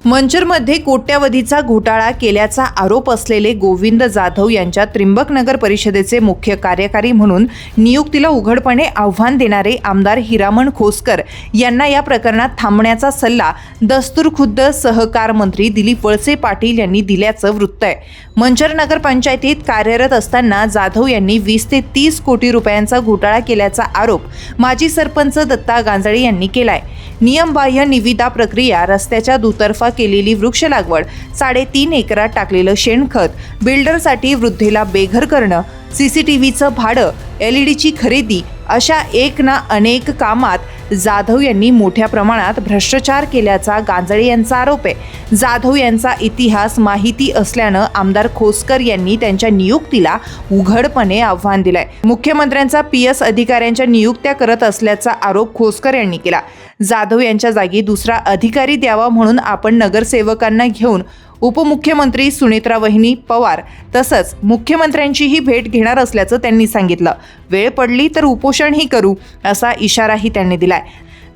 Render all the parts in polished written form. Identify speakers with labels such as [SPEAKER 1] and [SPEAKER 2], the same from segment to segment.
[SPEAKER 1] मंचरमध्ये कोट्यावधीचा घोटाळा केल्याचा आरोप असलेले गोविंद जाधव यांच्या त्र्यंबकनगर परिषदेचे मुख्य कार्यकारी म्हणून नियुक्तीला उघडपणे आव्हान देणारे आमदार हिरामण खोसकर यांना या प्रकरणात थांबण्याचा सल्ला दस्तूरखुद्द सहकार मंत्री दिलीप वळसे पाटील यांनी दिल्याचं वृत्त आहे। मंचर नगरपंचायतीत कार्यरत असताना जाधव यांनी 20 ते 30 कोटी रुपयांचा घोटाळा केल्याचा आरोप माजी सरपंच दत्ता गांजळे यांनी केलाय। नियमबाह्य निविदा प्रक्रिया, रस्त्याच्या दुतर्फा केलेली वृक्ष लागवड, 3.5 एकरात टाकलेलं शेणखत, बिल्डरसाठी वृद्धेला बेघर करणं, सीसीटीव्हीचं भाडं, एलईडीची खरेदी अशा एक ना अनेक कामात जाधव यांनी मोठ्या प्रमाणात भ्रष्टाचार केल्याचा गांजळे यांचा आरोप आहे। जाधव यांचा इतिहास माहिती असल्यानं आमदार खोसकर यांनी त्यांच्या नियुक्तीला उघडपणे आव्हान दिलंय। मुख्यमंत्र्यांचा PS अधिकाऱ्यांच्या नियुक्त्या करत असल्याचा आरोप खोसकर यांनी केला। जाधव यांच्या जागी दुसरा अधिकारी द्यावा म्हणून आपण नगरसेवकांना घेऊन उपमुख्यमंत्री सुनेत्रावहिनी पवार तसंच मुख्यमंत्र्यांचीही भेट घेणार असल्याचं त्यांनी सांगितलं। वेळ पडली तर उपोषणही करू असा इशाराही त्यांनी दिलाय।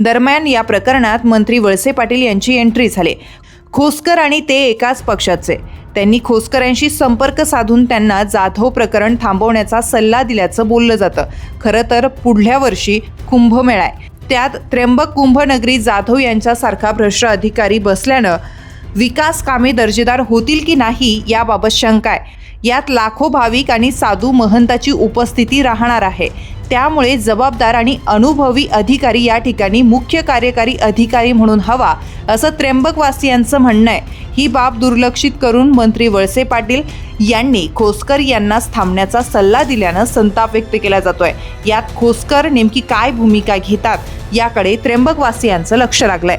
[SPEAKER 1] दरम्यान या प्रकरणात मंत्री वळसे पाटील यांची एंट्री झाली। खोसकर आणि ते एकाच पक्षाचे, त्यांनी खोसकरांशी संपर्क साधून त्यांना जाधव प्रकरण थांबवण्याचा सल्ला दिल्याचं बोललं जातं। खरं तर पुढल्या वर्षी कुंभमेळा आहे, त्यात त्र्यंबक कुंभनगरी जाधव यांच्यासारखा भ्रष्ट अधिकारी बसल्यानं विकास कामे दर्जेदार होतील की नाही याबाबत शंका आहे। यात लाखो भाविक आणि साधू महंताची उपस्थिती राहणार आहे, त्यामुळे जबाबदार आणि अनुभवी अधिकारी या ठिकाणी मुख्य कार्यकारी अधिकारी म्हणून हवा असं त्र्यंबकवासियांचं म्हणणं आहे। ही बाब दुर्लक्षित करून मंत्री वळसे पाटील यांनी खोसकर यांनाच थांबण्याचा सल्ला दिल्यानं संताप व्यक्त केला जातोय। यात खोसकर नेमकी काय भूमिका घेतात याकडे त्र्यंबकवासियांचं लक्ष लागलंय।